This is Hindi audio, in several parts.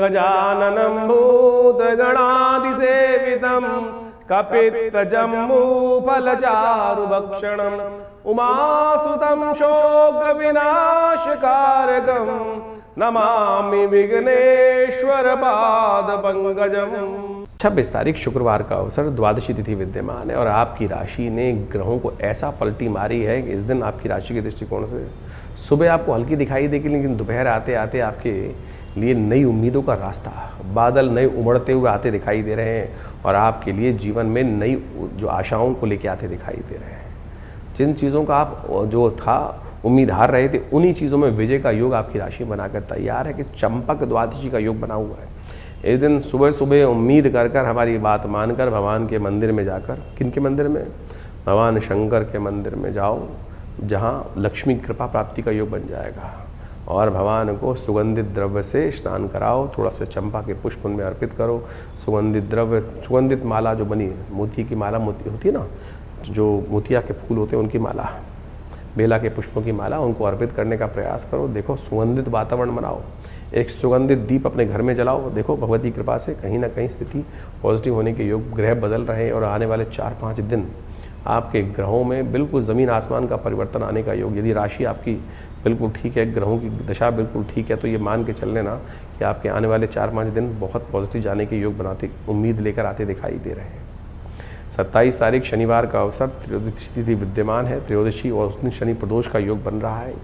गजाननं भूतगणाधिसेवितं कपित्थजम्बूफलचारुभक्षणम् उमासुतं शोकविनाशकारकं नमामि विघ्नेश्वर पादपंकजम्। 26 तारीख शुक्रवार का अवसर, द्वादशी तिथि विद्यमान है और आपकी राशि ने ग्रहों को ऐसा पलटी मारी है कि इस दिन आपकी राशि के दृष्टिकोण से सुबह आपको हल्की दिखाई देगी, लेकिन दोपहर आते आते आपके लिए नई उम्मीदों का रास्ता, बादल नए उमड़ते हुए आते दिखाई दे रहे हैं और आपके लिए जीवन में नई जो आशाओं को लेके आते दिखाई दे रहे हैं। जिन चीज़ों का आप जो था उम्मीद हार रहे थे, उन्हीं चीज़ों में विजय का योग आपकी राशि बनाकर तैयार है कि चंपक द्वादशी का योग बना हुआ है। इस दिन सुबह सुबह उम्मीद कर कर, हमारी बात मानकर भगवान के मंदिर में जाकर, किन के मंदिर में? भगवान शंकर के मंदिर में जाओ, जहाँ लक्ष्मी कृपा प्राप्ति का योग बन जाएगा। और भगवान को सुगंधित द्रव्य से स्नान कराओ, थोड़ा सा चंपा के पुष्प उनमें अर्पित करो। सुगंधित द्रव्य, सुगंधित माला जो बनी, मोती की माला होती है ना, जो मोतिया के फूल होते हैं उनकी माला, बेला के पुष्पों की माला, उनको अर्पित करने का प्रयास करो। देखो सुगंधित वातावरण बनाओ, एक सुगंधित दीप अपने घर में जलाओ। देखो भगवती कृपा से कहीं ना कहीं स्थिति पॉजिटिव होने के योग, ग्रह बदल रहे हैं और आने वाले 4-5 दिन आपके ग्रहों में बिल्कुल ज़मीन आसमान का परिवर्तन आने का योग। यदि राशि आपकी बिल्कुल ठीक है, ग्रहों की दशा बिल्कुल ठीक है, तो ये मान के चल लेना कि आपके आने वाले 4-5 दिन बहुत पॉजिटिव जाने के योग बनाते, उम्मीद लेकर आते दिखाई दे रहे हैं। 27 तारीख शनिवार का अवसर, त्रयोदशी तिथि विद्यमान है, त्रयोदशी और उस दिन शनि प्रदोष का योग बन रहा है।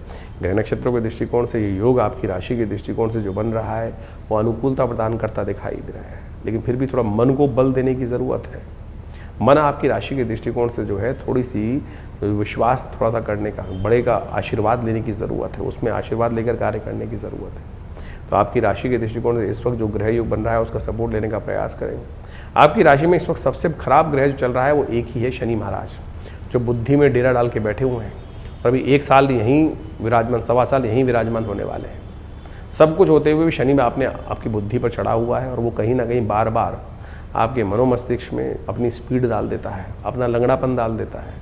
ग्रह नक्षत्रों के दृष्टिकोण से ये योग आपकी राशि के दृष्टिकोण से जो बन रहा है वो अनुकूलता प्रदान करता दिखाई दे रहा है, लेकिन फिर भी थोड़ा मन को बल देने की ज़रूरत है। मन आपकी राशि के दृष्टिकोण से जो है थोड़ी सी विश्वास थोड़ा सा करने का, बड़े का आशीर्वाद लेने की ज़रूरत है, उसमें आशीर्वाद लेकर कार्य करने की ज़रूरत है। तो आपकी राशि के दृष्टिकोण से इस वक्त जो ग्रह योग बन रहा है उसका सपोर्ट लेने का प्रयास करें। आपकी राशि में इस वक्त सबसे खराब ग्रह जो चल रहा है वो एक ही है, शनि महाराज, जो बुद्धि में डेरा डाल के बैठे हुए हैं और अभी 1 साल यहीं विराजमान, 1.25 साल यहीं विराजमान होने वाले हैं। सब कुछ होते हुए भी शनि में आपकी बुद्धि पर चढ़ा हुआ है और वो कहीं ना कहीं बार बार आपके मनोमस्तिष्क में अपनी स्पीड डाल देता है, अपना लंगड़ापन डाल देता है,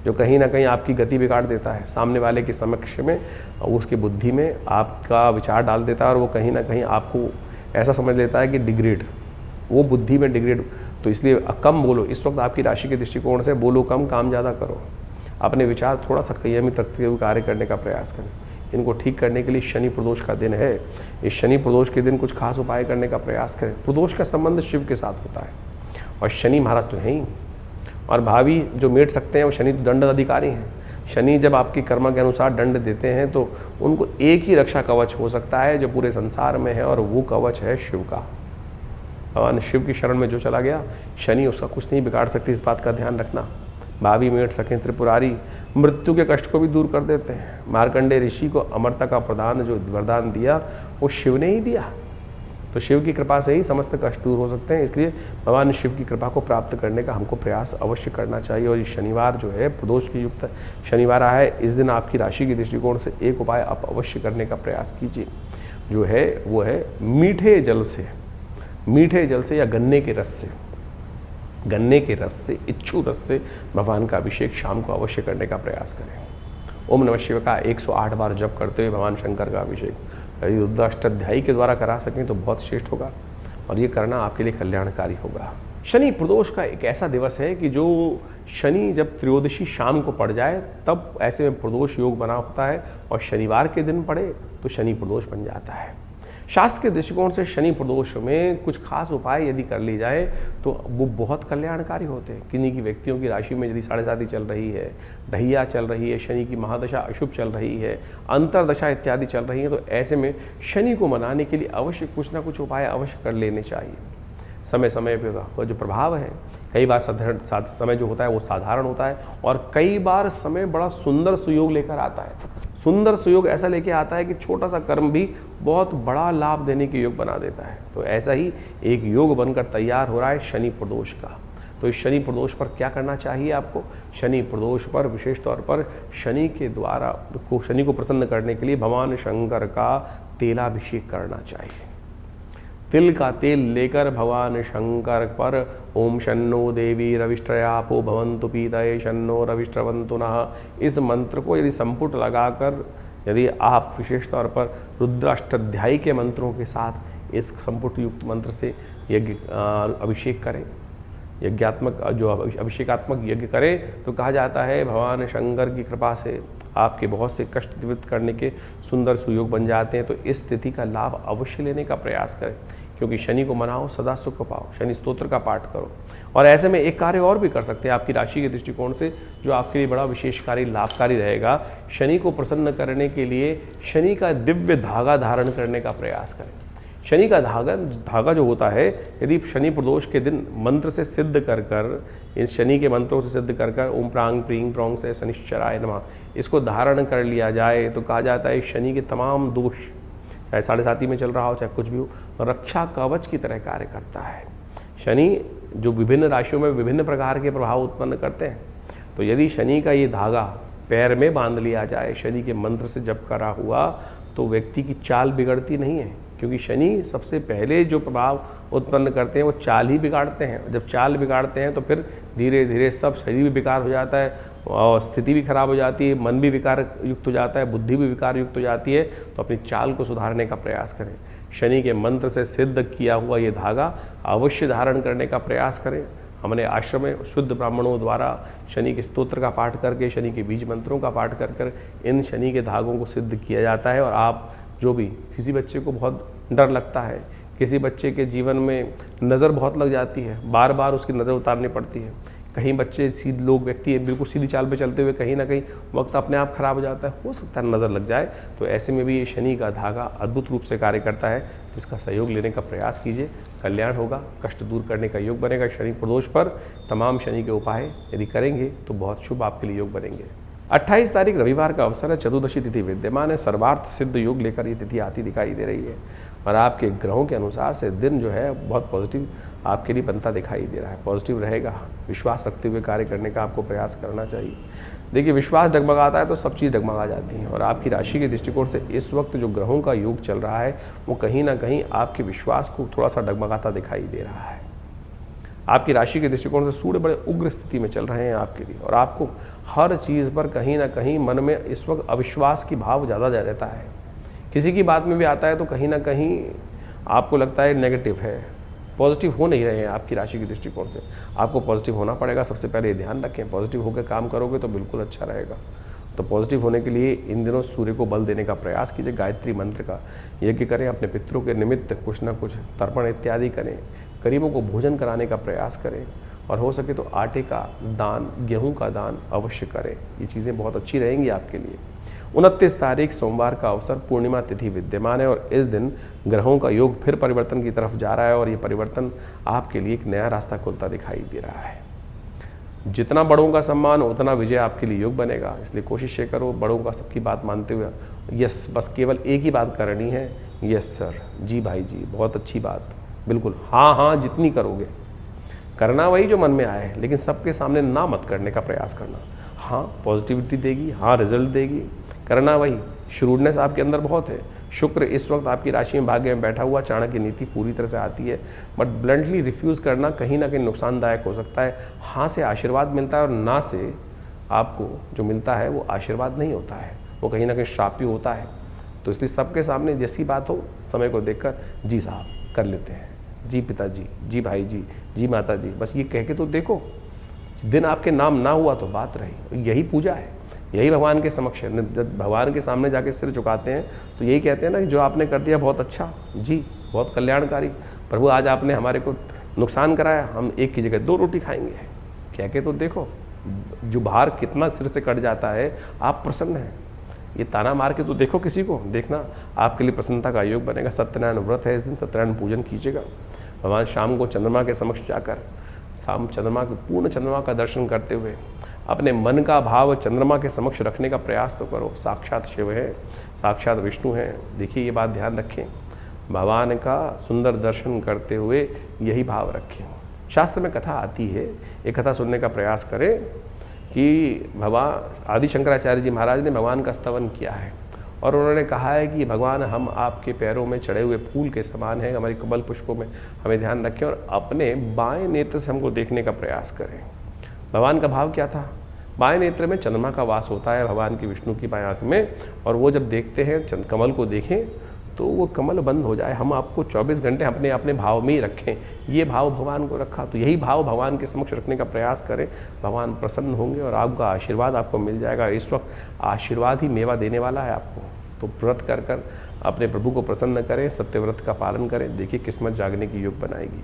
जो कहीं ना कहीं आपकी गति बिगाड़ देता है। सामने वाले के समक्ष में उसकी बुद्धि में आपका विचार डाल देता है और वो कहीं ना कहीं आपको ऐसा समझ लेता है कि डिग्रेड, वो बुद्धि में डिग्रेड। तो इसलिए कम बोलो, इस वक्त आपकी राशि के दृष्टिकोण से बोलो कम, काम ज़्यादा करो। अपने विचार थोड़ा सा संयमित रखते हुए कार्य करने का प्रयास करें। इनको ठीक करने के लिए शनि प्रदोष का दिन है। इस शनि प्रदोष के दिन कुछ खास उपाय करने का प्रयास करें। प्रदोष का संबंध शिव के साथ होता है और शनि महाराज तो हैं ही, और भावी जो मेट सकते हैं वो शनि तो दंड अधिकारी हैं। शनि जब आपकी कर्म के अनुसार दंड देते हैं तो उनको एक ही रक्षा कवच हो सकता है जो पूरे संसार में है, और वो कवच है शिव का। भगवान शिव की शरण में जो चला गया, शनि उसका कुछ नहीं बिगाड़ सकती, इस बात का ध्यान रखना। भाभी मेट सकें त्रिपुरारी मृत्यु के कष्ट को भी दूर कर देते हैं। मार्कंडेय ऋषि को अमरता का प्रदान जो वरदान दिया वो शिव ने ही दिया, तो शिव की कृपा से ही समस्त कष्ट दूर हो सकते हैं। इसलिए भगवान शिव की कृपा को प्राप्त करने का हमको प्रयास अवश्य करना चाहिए। और ये शनिवार जो है प्रदोष की युक्त शनिवार आया है, इस दिन आपकी राशि के दृष्टिकोण से एक उपाय आप अवश्य करने का प्रयास कीजिए, जो है वो है मीठे जल से या गन्ने के रस से, इच्छू रस से भगवान का अभिषेक शाम को अवश्य करने का प्रयास करें। ओम नमः शिवाय का 108 बार जप करते हुए भगवान शंकर का अभिषेक यदि रुद्राष्टाध्यायी के द्वारा करा सकें तो बहुत श्रेष्ठ होगा, और ये करना आपके लिए कल्याणकारी होगा। शनि प्रदोष का एक ऐसा दिवस है कि जो शनि जब त्रयोदशी शाम को पड़ जाए तब ऐसे में प्रदोष योग बना होता है, और शनिवार के दिन पड़े तो शनि प्रदोष बन जाता है। शास्त्र के दृष्टिकोण से शनि प्रदोष में कुछ खास उपाय यदि कर ली जाए तो वो बहुत कल्याणकारी होते हैं। किन्हीं की व्यक्तियों की राशि में यदि 7.5 चल रही है, ढैया चल रही है, शनि की महादशा अशुभ चल रही है, अंतरदशा इत्यादि चल रही है, तो ऐसे में शनि को मनाने के लिए अवश्य कुछ ना कुछ उपाय अवश्य कर लेने चाहिए। समय समय पर जो प्रभाव है, कई बार समय जो होता है वो साधारण होता है, और कई बार समय बड़ा सुंदर सुयोग लेकर आता है। सुंदर सुयोग ऐसा लेके आता है कि छोटा सा कर्म भी बहुत बड़ा लाभ देने के योग बना देता है। तो ऐसा ही एक योग बनकर तैयार हो रहा है शनि प्रदोष का। तो इस शनि प्रदोष पर क्या करना चाहिए आपको? शनि प्रदोष पर विशेष तौर पर शनि को प्रसन्न करने के लिए भगवान शंकर का तेलाभिषेक करना चाहिए। तिल का तेल लेकर भगवान शंकर पर ओम शन्नो देवी रविष्ट्रयापो भवन्तु पीतये शन्नो रविष्ट्रवन्तु नः, इस मंत्र को यदि संपुट लगाकर यदि आप विशेष तौर पर रुद्राष्टाध्यायी के मंत्रों के साथ इस संपुट युक्त मंत्र से यज्ञ अभिषेक करें, यज्ञात्मक जो अभिषेकात्मक यज्ञ करें तो कहा जाता है भगवान शंकर की कृपा से आपके बहुत से कष्ट निवृत्त करने के सुंदर सुयोग बन जाते हैं। तो इस स्थिति का लाभ अवश्य लेने का प्रयास करें, क्योंकि शनि को मनाओ, सदा सुख पाओ। शनि स्तोत्र का पाठ करो। और ऐसे में एक कार्य और भी कर सकते हैं आपकी राशि के दृष्टिकोण से, जो आपके लिए बड़ा विशेषकारी लाभकारी रहेगा। शनि को प्रसन्न करने के लिए शनि का दिव्य धागा धारण करने का प्रयास करें। शनि का धागा जो होता है, यदि शनि प्रदोष के दिन मंत्र से सिद्ध कर कर, इस शनि के मंत्रों से सिद्ध कर कर ओम प्रांग प्रींग प्रोंग से शनिश्चराय नमः इसको धारण कर लिया जाए तो कहा जाता है शनि के तमाम दोष, चाहे 7.5 में चल रहा हो चाहे कुछ भी हो, रक्षा कवच की तरह कार्य करता है। शनि जो विभिन्न राशियों में विभिन्न प्रकार के प्रभाव उत्पन्न करते हैं, तो यदि शनि का ये धागा पैर में बांध लिया जाए, शनि के मंत्र से जप करा हुआ, तो व्यक्ति की चाल बिगड़ती नहीं है। क्योंकि शनि सबसे पहले जो प्रभाव उत्पन्न करते हैं वो चाल ही बिगाड़ते हैं। जब चाल बिगाड़ते हैं तो फिर धीरे धीरे सब शरीर भी विकार हो जाता है और स्थिति भी खराब हो जाती है, मन भी विकार युक्त हो जाता है, बुद्धि भी विकार युक्त हो जाती है। तो अपनी चाल को सुधारने का प्रयास करें। शनि के मंत्र से सिद्ध किया हुआ ये धागा अवश्य धारण करने का प्रयास करें। हमने आश्रम में शुद्ध ब्राह्मणों द्वारा शनि के स्तोत्र का पाठ करके, शनि के बीज मंत्रों का पाठ कर कर इन शनि के धागों को सिद्ध किया जाता है। और आप जो भी किसी बच्चे को बहुत डर लगता है, किसी बच्चे के जीवन में नज़र बहुत लग जाती है, बार बार उसकी नज़र उतारनी पड़ती है, कहीं बच्चे सीधे लोग व्यक्ति बिल्कुल सीधी चाल पे चलते हुए कहीं ना कहीं वक्त अपने आप खराब हो जाता है, हो सकता है नज़र लग जाए, तो ऐसे में भी ये शनि का धागा अद्भुत रूप से कार्य करता है। इसका सहयोग लेने का प्रयास कीजिए, कल्याण होगा, कष्ट दूर करने का योग बनेगा। शनि प्रदोष पर तमाम शनि के उपाय यदि करेंगे तो बहुत शुभ आपके लिए योग बनेंगे। 28 तारीख रविवार का अवसर है, चतुर्दशी तिथि विद्यमान है, सर्वार्थ सिद्ध योग लेकर ये तिथि आती दिखाई दे रही है। और आपके ग्रहों के अनुसार से दिन जो है बहुत पॉजिटिव आपके लिए बनता दिखाई दे रहा है, पॉजिटिव रहेगा। विश्वास रखते हुए कार्य करने का आपको प्रयास करना चाहिए। देखिए, विश्वास डगमगाता है तो सब चीज़ डगमगा जाती हैं। और आपकी राशि के दृष्टिकोण से इस वक्त जो ग्रहों का योग चल रहा है वो कहीं ना कहीं आपके विश्वास को थोड़ा सा डगमगाता दिखाई दे रहा है। आपकी राशि के दृष्टिकोण से सूर्य बड़े उग्र स्थिति में चल रहे हैं आपके लिए, और आपको हर चीज़ पर कहीं ना कहीं मन में इस वक्त अविश्वास की भाव ज़्यादा रहता है। किसी की बात में भी आता है तो कहीं ना कहीं आपको लगता है नेगेटिव है, पॉजिटिव हो नहीं रहे हैं। आपकी राशि के दृष्टिकोण से आपको पॉजिटिव होना पड़ेगा। सबसे पहले ध्यान रखें, पॉजिटिव होकर काम करोगे तो बिल्कुल अच्छा रहेगा। तो पॉजिटिव होने के लिए इन दिनों सूर्य को बल देने का प्रयास कीजिए, गायत्री मंत्र का यज्ञ करें, अपने पितरों के निमित्त कुछ ना कुछ तर्पण इत्यादि करें, गरीबों को भोजन कराने का प्रयास करें, और हो सके तो आटे का दान, गेहूं का दान अवश्य करें। ये चीज़ें बहुत अच्छी रहेंगी आपके लिए। 29 तारीख सोमवार का अवसर, पूर्णिमा तिथि विद्यमान है, और इस दिन ग्रहों का योग फिर परिवर्तन की तरफ जा रहा है, और ये परिवर्तन आपके लिए एक नया रास्ता खुलता दिखाई दे रहा है। जितना बड़ों का सम्मान उतना विजय आपके लिए योग बनेगा। इसलिए कोशिश ये करो, बड़ों का सबकी बात मानते हुए यस, बस केवल एक ही बात करनी है, यस सर, जी भाई जी, बहुत अच्छी बात, बिल्कुल, हाँ हाँ, जितनी करोगे करना वही जो मन में आए, लेकिन सबके सामने ना मत करने का प्रयास करना। हाँ पॉजिटिविटी देगी, हाँ रिजल्ट देगी, करना वही। श्रूडनेस आपके अंदर बहुत है। शुक्र इस वक्त आपकी राशि में भाग्य में बैठा हुआ, चाणक्य नीति पूरी तरह से आती है, बट ब्लंटली रिफ्यूज़ करना कहीं ना कहीं नुकसानदायक हो सकता है। हाँ से आशीर्वाद मिलता है और ना से आपको जो मिलता है वो आशीर्वाद नहीं होता है, वो कहीं ना कहीं श्राप ही होता है। तो इसलिए सबके सामने जैसी बात हो, समय को देखकर जी साहब कर लेते हैं, जी पिताजी, जी भाई जी, जी माता जी, बस ये कह के तो देखो। दिन आपके नाम ना हुआ तो बात रही, यही पूजा है, यही भगवान के समक्ष है। जब भगवान के सामने जाके सिर झुकाते हैं तो यही कहते हैं ना कि जो आपने कर दिया बहुत अच्छा जी, बहुत कल्याणकारी। प्रभु आज आपने हमारे को नुकसान कराया, हम एक की जगह 2 रोटी खाएंगे, कह के तो देखो। जो भार कितना सिर से कट जाता है, आप प्रसन्न हैं। ये ताना मार के तो देखो किसी को, देखना आपके लिए प्रसन्नता का योग बनेगा। सत्यनारायण व्रत है इस दिन, सत्यनारायण पूजन कीजिएगा। भगवान शाम को चंद्रमा के समक्ष जाकर शाम चंद्रमा के पूर्ण चंद्रमा का दर्शन करते हुए अपने मन का भाव चंद्रमा के समक्ष रखने का प्रयास तो करो। साक्षात शिव है, साक्षात विष्णु है। देखिए ये बात ध्यान रखें, भगवान का सुंदर दर्शन करते हुए यही भाव रखें। शास्त्र में कथा आती है, एक कथा सुनने का प्रयास करें कि भगवान आदि शंकराचार्य जी महाराज ने भगवान का स्तवन किया है, और उन्होंने कहा है कि भगवान हम आपके पैरों में चढ़े हुए फूल के समान हैं, हमारे कमल पुष्पों में हमें ध्यान रखें और अपने बाएं नेत्र से हमको देखने का प्रयास करें। भगवान का भाव क्या था? बाएं नेत्र में चंद्रमा का वास होता है भगवान की, विष्णु की बाएं आँख में, और वो जब देखते हैं कमल को देखें तो वो कमल बंद हो जाए। हम आपको 24 घंटे अपने अपने भाव में ही रखें, ये भाव भगवान को रखा तो यही भाव भगवान के समक्ष रखने का प्रयास करें, भगवान प्रसन्न होंगे और आपका आशीर्वाद आपको मिल जाएगा। इस वक्त आशीर्वाद ही मेवा देने वाला है आपको। तो व्रत कर कर अपने प्रभु को प्रसन्न करें, सत्यव्रत का पालन करें, देखिए किस्मत जागने की योग बनाएगी।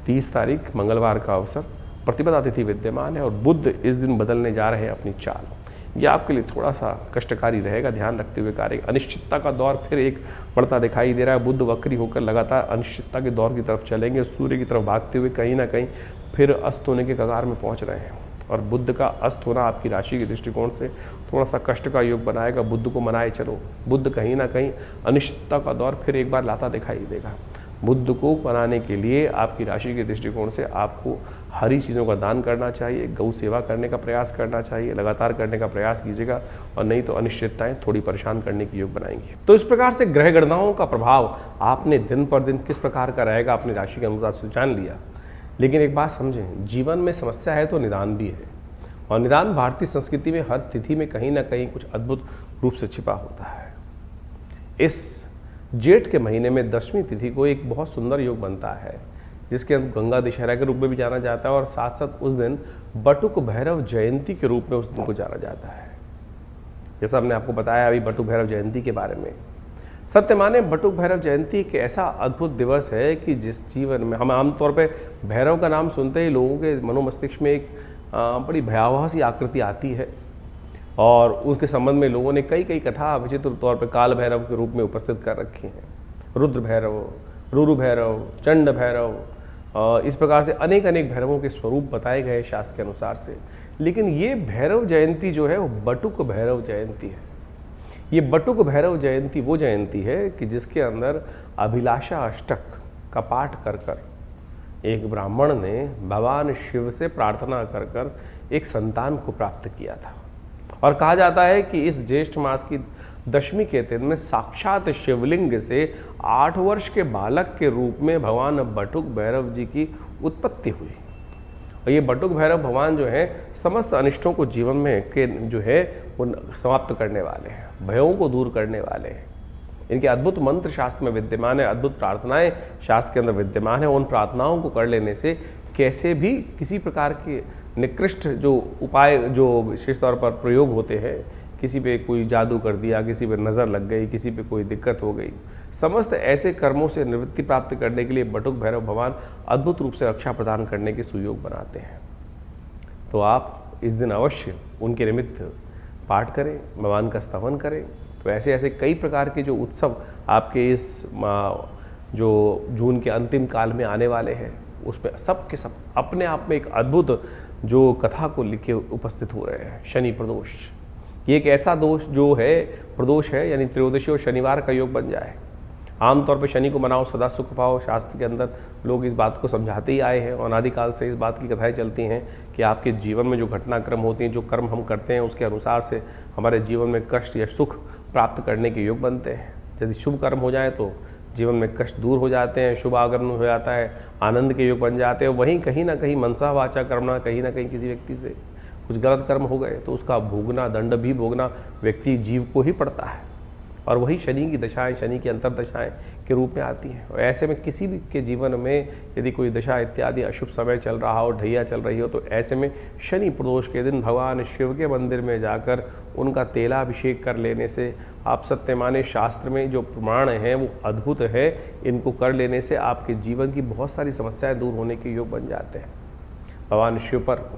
30 तारीख मंगलवार का अवसर, प्रतिपदा तिथि विद्यमान है और बुध इस दिन बदलने जा रहे हैं अपनी चाल। ये आपके लिए थोड़ा सा कष्टकारी रहेगा, ध्यान रखते हुए कार्य। अनिश्चितता का दौर फिर एक बढ़ता दिखाई दे रहा है। बुध वक्री होकर लगातार अनिश्चितता के दौर की तरफ चलेंगे, सूर्य की तरफ भागते हुए कहीं ना कहीं फिर अस्त होने के कगार में पहुंच रहे हैं। और बुध का अस्त होना आपकी राशि के दृष्टिकोण से थोड़ा सा कष्ट का योग बनाएगा। बुध को मनाए चलो, बुध कहीं ना कहीं अनिश्चितता का दौर फिर एक बार लाता दिखाई देगा। बुध को बनाने के लिए आपकी राशि के दृष्टिकोण से आपको हरी चीज़ों का दान करना चाहिए, गौ सेवा करने का प्रयास करना चाहिए, लगातार करने का प्रयास कीजिएगा, और नहीं तो अनिश्चितताएं थोड़ी परेशान करने की योग बनाएंगी। तो इस प्रकार से ग्रह गणनाओं का प्रभाव आपने दिन पर दिन किस प्रकार का रहेगा अपनी राशि के अनुसार से जान लिया। लेकिन एक बात समझें, जीवन में समस्या है तो निदान भी है, और निदान भारतीय संस्कृति में हर तिथि में कहीं ना कहीं कुछ अद्भुत रूप से छिपा होता है। इस जेठ के महीने में 10वीं तिथि को एक बहुत सुंदर योग बनता है, जिसके गंगा दशहरा के रूप में भी जाना जाता है, और साथ साथ उस दिन बटुक भैरव जयंती के रूप में उस दिन को जाना जाता है। जैसा हमने आपको बताया अभी बटुक भैरव जयंती के बारे में, सत्य माने बटुक भैरव जयंती एक ऐसा अद्भुत दिवस है कि जिस जीवन में हम आमतौर पर भैरव का नाम सुनते ही लोगों के मनोमस्तिष्क में एक बड़ी भयावह सी आकृति आती है, और उसके संबंध में लोगों ने कई कथा विचित्र तौर पर काल भैरव के रूप में उपस्थित कर रखी हैं। रुद्र भैरव, रुरु भैरव, चंड भैरव, इस प्रकार से अनेक भैरवों के स्वरूप बताए गए शास्त्र के अनुसार से। लेकिन ये भैरव जयंती जो है वो बटुक भैरव जयंती है। ये बटुक भैरव जयंती वो जयंती है कि जिसके अंदर अभिलाषा अष्टक का पाठ कर कर एक ब्राह्मण ने भगवान शिव से प्रार्थना कर कर एक संतान को प्राप्त किया था। और कहा जाता है कि इस ज्येष्ठ मास की 10वीं के दिन में साक्षात शिवलिंग से 8 वर्ष के बालक के रूप में भगवान बटुक भैरव जी की उत्पत्ति हुई। और ये बटुक भैरव भगवान जो है समस्त अनिष्टों को जीवन में के जो है वो समाप्त करने वाले हैं, भयों को दूर करने वाले हैं। इनके अद्भुत मंत्र शास्त्र में विद्यमान है, अद्भुत प्रार्थनाएं शास्त्र के अंदर विद्यमान है। उन प्रार्थनाओं को कर लेने से कैसे भी किसी प्रकार के निकृष्ट जो उपाय जो विशेष तौर पर प्रयोग होते हैं, किसी पे कोई जादू कर दिया, किसी पे नज़र लग गई, किसी पे कोई दिक्कत हो गई, समस्त ऐसे कर्मों से निवृत्ति प्राप्त करने के लिए बटुक भैरव भगवान अद्भुत रूप से रक्षा प्रदान करने के सुयोग बनाते हैं। तो आप इस दिन अवश्य उनके निमित्त पाठ करें, भगवान का स्तवन करें। तो ऐसे कई प्रकार के जो उत्सव आपके इस जो जून के अंतिम काल में आने वाले हैं, उसमें सब के सब अपने आप में एक अद्भुत जो कथा को लिखे उपस्थित हो रहे हैं। शनि प्रदोष, ये एक ऐसा दोष जो है प्रदोष है, यानी त्रयोदशी और शनिवार का योग बन जाए। आमतौर पर शनि को मनाओ सदा सुख पाओ, शास्त्र के अंदर लोग इस बात को समझाते ही आए हैं, और अनादिकाल से इस बात की कथाएं चलती हैं कि आपके जीवन में जो घटनाक्रम होती हैं, जो कर्म हम करते हैं, उसके अनुसार से हमारे जीवन में कष्ट या सुख प्राप्त करने के योग बनते हैं। यदि शुभ कर्म हो जाए तो जीवन में कष्ट दूर हो जाते हैं, शुभ आगमन हो जाता है, आनंद के योग बन जाते हैं। वहीं कहीं ना कहीं मनसा वाचा कर्मणा, कहीं ना कहीं किसी व्यक्ति से कुछ गलत कर्म हो गए तो उसका भोगना, दंड भी भोगना व्यक्ति जीव को ही पड़ता है। और वही शनि की दशाएं, शनि की अंतर्दशाएं के रूप में आती हैं। और ऐसे में किसी भी के जीवन में यदि कोई दशा इत्यादि अशुभ समय चल रहा हो, ढैया चल रही हो, तो ऐसे में शनि प्रदोष के दिन भगवान शिव के मंदिर में जाकर उनका तेलाभिषेक कर लेने से, आप सत्य माने शास्त्र में जो प्रमाण हैं वो अद्भुत है, इनको कर लेने से आपके जीवन की बहुत सारी समस्याएं दूर होने के योग बन जाते हैं। भगवान शिव पर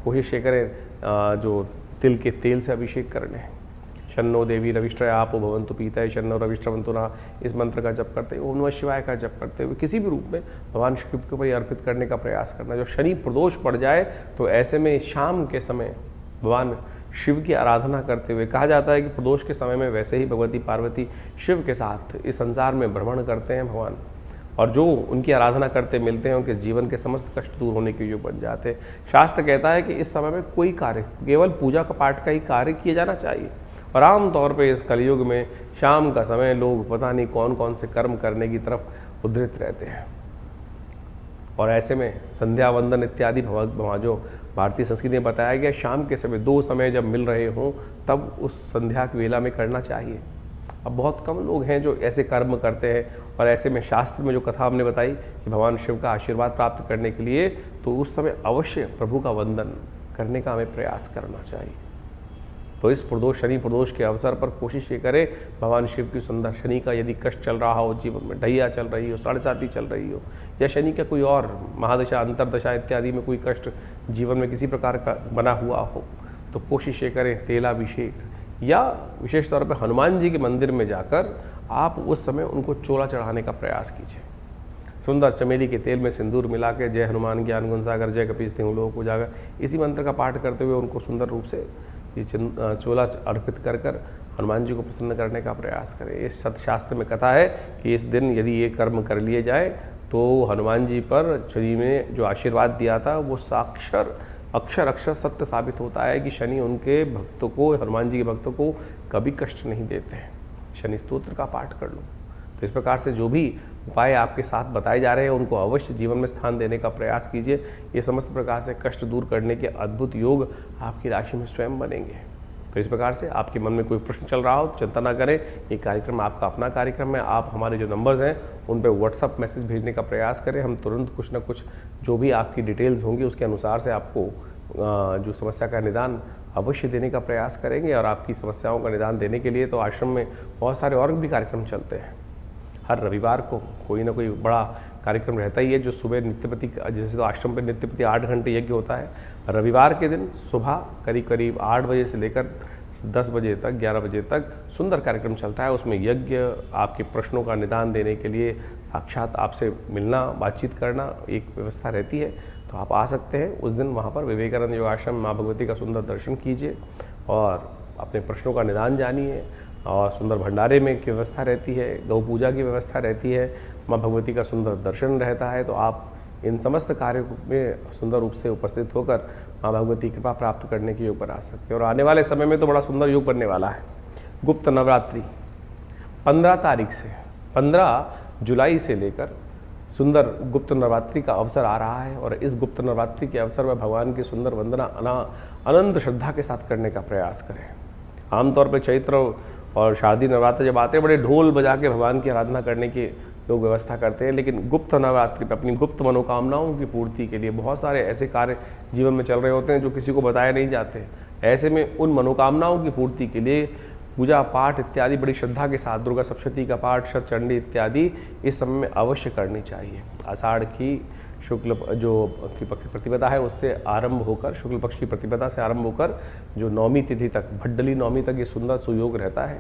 कोशिश ये करें जो तिल के तेल से अभिषेक कर लें। शन्नो देवी रविष्ट्रय आपो भवन्तु पीतय शन्नो रविष्ट्रवन्तु नः, इस मंत्र का जप करते हुए, ओम नमः शिवाय का जप करते हुए किसी भी रूप में भगवान शिव के ऊपर अर्पित करने का प्रयास करना। जो शनि प्रदोष पड़ जाए तो ऐसे में शाम के समय भगवान शिव की आराधना करते हुए, कहा जाता है कि प्रदोष के समय में वैसे ही भगवती पार्वती शिव के साथ इस संसार में भ्रमण करते हैं भगवान, और जो उनकी आराधना करते मिलते हैं उनके जीवन के समस्त कष्ट दूर होने के योग बन जाते हैं। शास्त्र कहता है कि इस समय में कोई कार्य, केवल पूजा का पाठ का ही कार्य किया जाना चाहिए। और आम तौर पे इस कलयुग में शाम का समय लोग पता नहीं कौन कौन से कर्म करने की तरफ उद्धृत रहते हैं। और ऐसे में संध्या वंदन इत्यादि जो भारतीय संस्कृति में बताया गया, शाम के समय 2 समय जब मिल रहे हों तब उस संध्या की वेला में करना चाहिए। अब बहुत कम लोग हैं जो ऐसे कर्म करते हैं, और ऐसे में शास्त्र में जो कथा हमने बताई कि भगवान शिव का आशीर्वाद प्राप्त करने के लिए तो उस समय अवश्य प्रभु का वंदन करने का हमें प्रयास करना चाहिए। तो इस प्रदोष, शनि प्रदोष के अवसर पर कोशिश ये करें भगवान शिव की सुंदर, शनि का यदि कष्ट चल रहा हो जीवन में, ढैया चल रही हो, 7.5 चल रही हो, या शनि का कोई और महादशा, अंतरदशा इत्यादि में कोई कष्ट जीवन में किसी प्रकार का बना हुआ हो, तो कोशिश ये करें तेलाभिषेक, या विशेष तौर पर हनुमान जी के मंदिर में जाकर आप उस समय उनको चोला चढ़ाने का प्रयास कीजिए। सुंदर चमेली के तेल में सिंदूर मिला के जय हनुमान ज्ञान गुण सागर जय कपीस तिहुँ लोक उजागर, इसी मंत्र का पाठ करते हुए उनको सुंदर रूप से ये चोला अर्पित कर कर हनुमान जी को प्रसन्न करने का प्रयास करें। इस शास्त्र में कथा है कि इस दिन यदि ये कर्म कर लिए जाए तो हनुमान जी पर शनि ने जो आशीर्वाद दिया था वो अक्षर सत्य साबित होता है कि शनि उनके भक्तों को, हनुमान जी के भक्तों को कभी कष्ट नहीं देते हैं। शनि स्तोत्र का पाठ कर लो। तो इस प्रकार से जो भी उपाय आपके साथ बताए जा रहे हैं उनको अवश्य जीवन में स्थान देने का प्रयास कीजिए। ये समस्त प्रकार से कष्ट दूर करने के अद्भुत योग आपकी राशि में स्वयं बनेंगे। तो इस प्रकार से आपके मन में कोई प्रश्न चल रहा हो तो चिंता ना करें, ये कार्यक्रम आपका अपना कार्यक्रम है। आप हमारे जो नंबर्स हैं उन पर व्हाट्सअप मैसेज भेजने का प्रयास करें। हम तुरंत कुछ ना कुछ जो भी आपकी डिटेल्स होंगी उसके अनुसार से आपको जो समस्या का निदान अवश्य देने का प्रयास करेंगे। और आपकी समस्याओं का निदान देने के लिए तो आश्रम में बहुत सारे और भी कार्यक्रम चलते हैं। हर रविवार को कोई ना कोई बड़ा कार्यक्रम रहता ही है जो सुबह नित्यपति, जैसे तो आश्रम पर नित्यपति 8 घंटे यज्ञ होता है। रविवार के दिन सुबह करीब 8 बजे से लेकर 10 बजे तक, 11 बजे तक सुंदर कार्यक्रम चलता है। उसमें यज्ञ, आपके प्रश्नों का निदान देने के लिए साक्षात आपसे मिलना, बातचीत करना एक व्यवस्था रहती है। तो आप आ सकते हैं उस दिन वहाँ पर विवेकानंद योग आश्रम माँ भगवती का सुंदर दर्शन कीजिए और अपने प्रश्नों का निदान जानिए। और सुंदर भंडारे में की व्यवस्था रहती है, गौ पूजा की व्यवस्था रहती है, माँ भगवती का सुंदर दर्शन रहता है। तो आप इन समस्त कार्यों में सुंदर रूप से उपस्थित होकर माँ भगवती कृपा प्राप्त करने के योग पर आ सकते हैं। और आने वाले समय में तो बड़ा सुंदर योग बनने वाला है। गुप्त नवरात्रि 15 तारीख से 15 जुलाई से लेकर सुंदर गुप्त नवरात्रि का अवसर आ रहा है। और इस गुप्त नवरात्रि के अवसर में भगवान की सुंदर वंदना अनंत श्रद्धा के साथ करने का प्रयास करें। आमतौर पर चैत्र और शारदीय नवरात्र जब आते हैं बड़े ढोल बजा के भगवान की आराधना करने की लोग व्यवस्था करते हैं, लेकिन गुप्त नवरात्रि पर अपनी गुप्त मनोकामनाओं की पूर्ति के लिए बहुत सारे ऐसे कार्य जीवन में चल रहे होते हैं जो किसी को बताए नहीं जाते। ऐसे में उन मनोकामनाओं की पूर्ति के लिए पूजा पाठ इत्यादि बड़ी श्रद्धा के साथ, दुर्गा सप्तशती का पाठ, शतचंडी इत्यादि इस समय में अवश्य करनी चाहिए। आषाढ़ की शुक्ल जो की प्रतिपदा है उससे आरंभ होकर, शुक्ल पक्ष की प्रतिपदा से आरंभ होकर जो नौमी तिथि तक, भड्डली नौमी तक ये सुंदर सुयोग रहता है।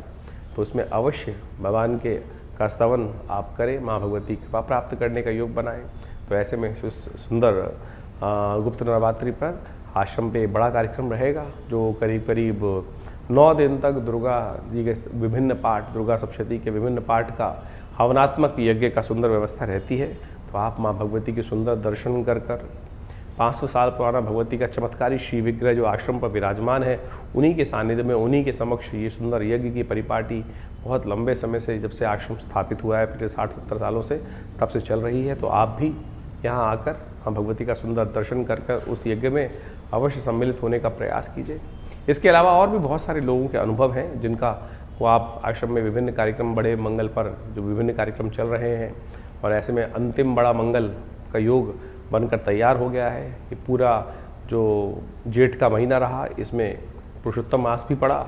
तो इसमें अवश्य भगवान के का स्तवन आप करें, माँ भगवती कृपा प्राप्त करने का योग बनाएं। तो ऐसे में सुंदर गुप्त नवरात्रि पर आश्रम पे बड़ा कार्यक्रम रहेगा जो करीब 9 दिन तक दुर्गा जी के विभिन्न पाठ, दुर्गा सप्तशती के विभिन्न पाठ का हवनात्मक यज्ञ का सुंदर व्यवस्था रहती है। तो आप माँ भगवती के सुंदर दर्शन कर 500 साल पुराना भगवती का चमत्कारी श्री विग्रह जो आश्रम पर विराजमान है, उन्हीं के सानिध्य में, उन्हीं के समक्ष ये सुंदर यज्ञ की परिपाटी बहुत लंबे समय से, जब से आश्रम स्थापित हुआ है पिछले 60-70 सालों से, तब से चल रही है। तो आप भी यहाँ आकर माँ भगवती का सुंदर दर्शन कर उस यज्ञ में अवश्य सम्मिलित होने का प्रयास कीजिए। इसके अलावा और भी बहुत सारे लोगों के अनुभव हैं जिनका वो आप आश्रम में विभिन्न कार्यक्रम, बड़े मंगल पर जो विभिन्न कार्यक्रम चल रहे हैं, और ऐसे में अंतिम बड़ा मंगल का योग बनकर तैयार हो गया है। ये पूरा जो जेठ का महीना रहा, इसमें पुरुषोत्तम मास भी पड़ा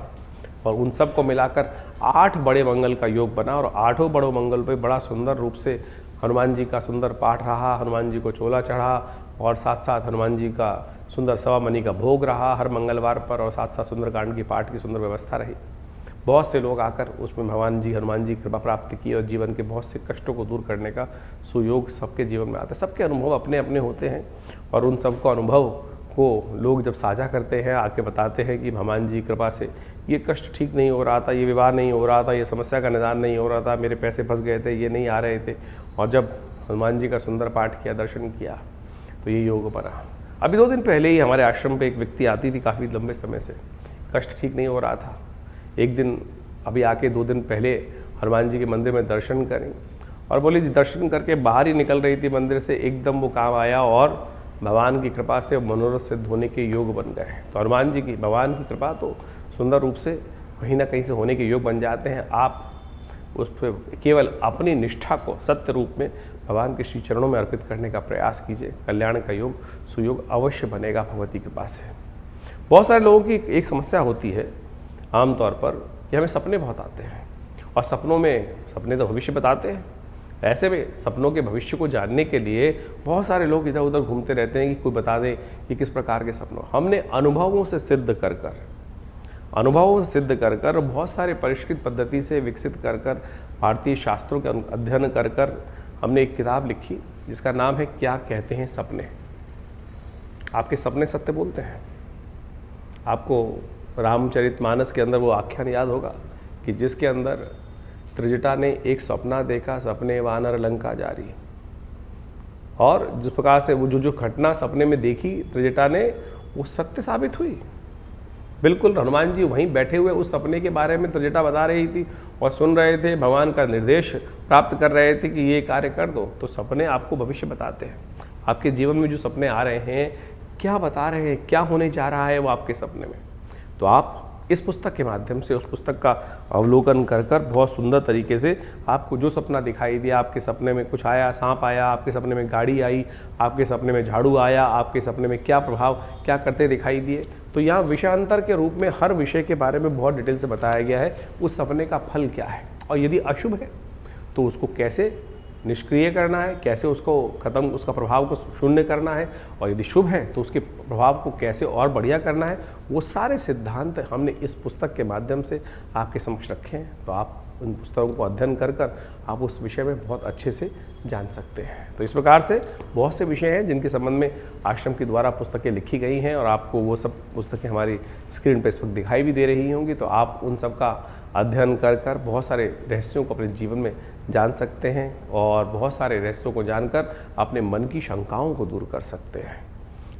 और उन सब को मिलाकर 8 बड़े मंगल का योग बना। और 8 बड़ों मंगल पे बड़ा सुंदर रूप से हनुमान जी का सुंदर पाठ रहा, हनुमान जी को चोला चढ़ा, और साथ साथ हनुमान जी का सुंदर सवा मनी का भोग रहा हर मंगलवार पर, और साथ साथ सुंदरकांड की पाठ की सुंदर व्यवस्था रही। बहुत से लोग आकर उसमें भगवान जी, हनुमान जी कृपा प्राप्त की और जीवन के बहुत से कष्टों को दूर करने का सुयोग सबके जीवन में आता है। सबके अनुभव अपने अपने होते हैं और उन सबको अनुभव को लोग जब साझा करते हैं, आके बताते हैं कि हनुमान जी कृपा से ये कष्ट ठीक नहीं हो रहा था, ये विवाह नहीं हो रहा था, ये समस्या का निदान नहीं हो रहा था, मेरे पैसे फंस गए थे, ये नहीं आ रहे थे, और जब हनुमान जी का सुंदर पाठ किया, दर्शन किया, तो ये योग बना। अभी 2 दिन पहले ही हमारे आश्रम पे एक व्यक्ति आती थी, काफ़ी लंबे समय से कष्ट ठीक नहीं हो रहा था। एक दिन अभी आके 2 दिन पहले हनुमान जी के मंदिर में दर्शन करें और बोली जी, दर्शन करके बाहर ही निकल रही थी मंदिर से, एकदम वो काम आया और भगवान की कृपा से मनोरथ सिद्ध होने के योग बन गए। तो हनुमान जी की, भगवान की कृपा तो सुंदर रूप से कहीं ना कहीं से होने के योग बन जाते हैं। आप उस पर केवल अपनी निष्ठा को सत्य रूप में भगवान के श्री चरणों में अर्पित करने का प्रयास कीजिए। कल्याण का योग सुयोग अवश्य बनेगा भगवती कृपा से। बहुत सारे लोगों की एक समस्या होती है आमतौर पर कि हमें सपने बहुत आते हैं और सपने तो भविष्य बताते हैं। ऐसे में सपनों के भविष्य को जानने के लिए बहुत सारे लोग इधर उधर घूमते रहते हैं कि कोई बता दे कि किस प्रकार के सपनों। हमने अनुभवों से सिद्ध कर बहुत सारे परिष्कृत पद्धति से विकसित कर भारतीय शास्त्रों के अध्ययन कर हमने एक किताब लिखी जिसका नाम है क्या कहते हैं सपने। आपके सपने सत्य बोलते हैं। आपको रामचरितमानस के अंदर वो आख्यान याद होगा कि जिसके अंदर त्रिजटा ने एक सपना देखा, सपने वानर लंका जारी। और जिस प्रकार से वो जो घटना सपने में देखी त्रिजटा ने, वो सत्य साबित हुई। बिल्कुल हनुमान जी वहीं बैठे हुए उस सपने के बारे में त्रिजटा बता रही थी और सुन रहे थे, भगवान का निर्देश प्राप्त कर रहे थे कि ये कार्य कर दो। तो सपने आपको भविष्य बताते हैं। आपके जीवन में जो सपने आ रहे हैं क्या बता रहे हैं, क्या होने जा रहा है वो आपके सपने में। तो आप इस पुस्तक के माध्यम से उस पुस्तक का अवलोकन कर बहुत सुंदर तरीके से आपको जो सपना दिखाई दिया, आपके सपने में कुछ आया, सांप आया, आपके सपने में गाड़ी आई, आपके सपने में झाड़ू आया, आपके सपने में क्या प्रभाव क्या करते दिखाई दिए, तो यहाँ विषयांतर के रूप में हर विषय के बारे में बहुत डिटेल से बताया गया है। उस सपने का फल क्या है और यदि अशुभ है तो उसको कैसे निष्क्रिय करना है, कैसे उसको खत्म, उसका प्रभाव को शून्य करना है, और यदि शुभ है तो उसके प्रभाव को कैसे और बढ़िया करना है। वो सारे सिद्धांत हमने इस पुस्तक के माध्यम से आपके समक्ष रखे हैं। तो आप उन पुस्तकों को अध्ययन कर आप उस विषय में बहुत अच्छे से जान सकते हैं। तो इस प्रकार से बहुत से विषय हैं जिनके संबंध में आश्रम के द्वारा पुस्तकें लिखी गई हैं और आपको वो सब पुस्तकें हमारी स्क्रीन पर इस वक्त दिखाई भी दे रही होंगी। तो आप उन सब का अध्ययन कर बहुत सारे रहस्यों को अपने जीवन में जान सकते हैं और बहुत सारे रहस्यों को जानकर अपने मन की शंकाओं को दूर कर सकते हैं।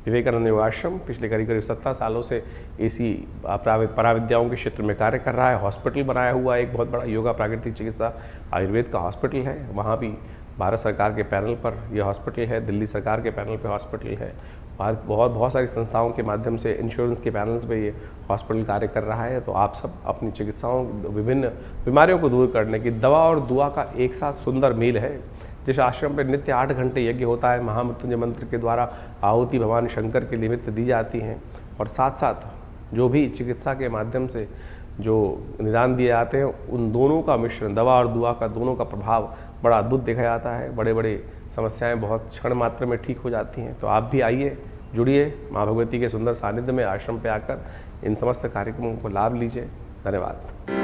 विवेकानंद योगाश्रम पिछले करीब 17 सालों से इसी पराविद्याओं के क्षेत्र में कार्य कर रहा है। हॉस्पिटल बनाया हुआ है, एक बहुत बड़ा योगा प्राकृतिक चिकित्सा आयुर्वेद का हॉस्पिटल है। वहाँ भी भारत सरकार के पैनल पर यह हॉस्पिटल है, दिल्ली सरकार के पैनल पर हॉस्पिटल है, बहुत सारी संस्थाओं के माध्यम से इंश्योरेंस के पैनल्स पे ये हॉस्पिटल कार्य कर रहा है। तो आप सब अपनी चिकित्साओं, विभिन्न बीमारियों को दूर करने की दवा और दुआ का एक साथ सुंदर मेल है। जिस आश्रम पे नित्य 8 घंटे यज्ञ होता है, महामृत्युंजय मंत्र के द्वारा आहुति भगवान शंकर के निमित्त दी जाती हैं, और साथ साथ जो भी चिकित्सा के माध्यम से जो निदान दिए जाते हैं, उन दोनों का मिश्रण, दवा और दुआ का दोनों का प्रभाव बड़ा अद्भुत देखा जाता है। बड़े बड़े समस्याएं बहुत क्षण मात्र में ठीक हो जाती हैं। तो आप भी आइए, जुड़िए माँ भगवती के सुंदर सानिध्य में आश्रम पे आकर इन समस्त कार्यक्रमों को लाभ लीजिए। धन्यवाद।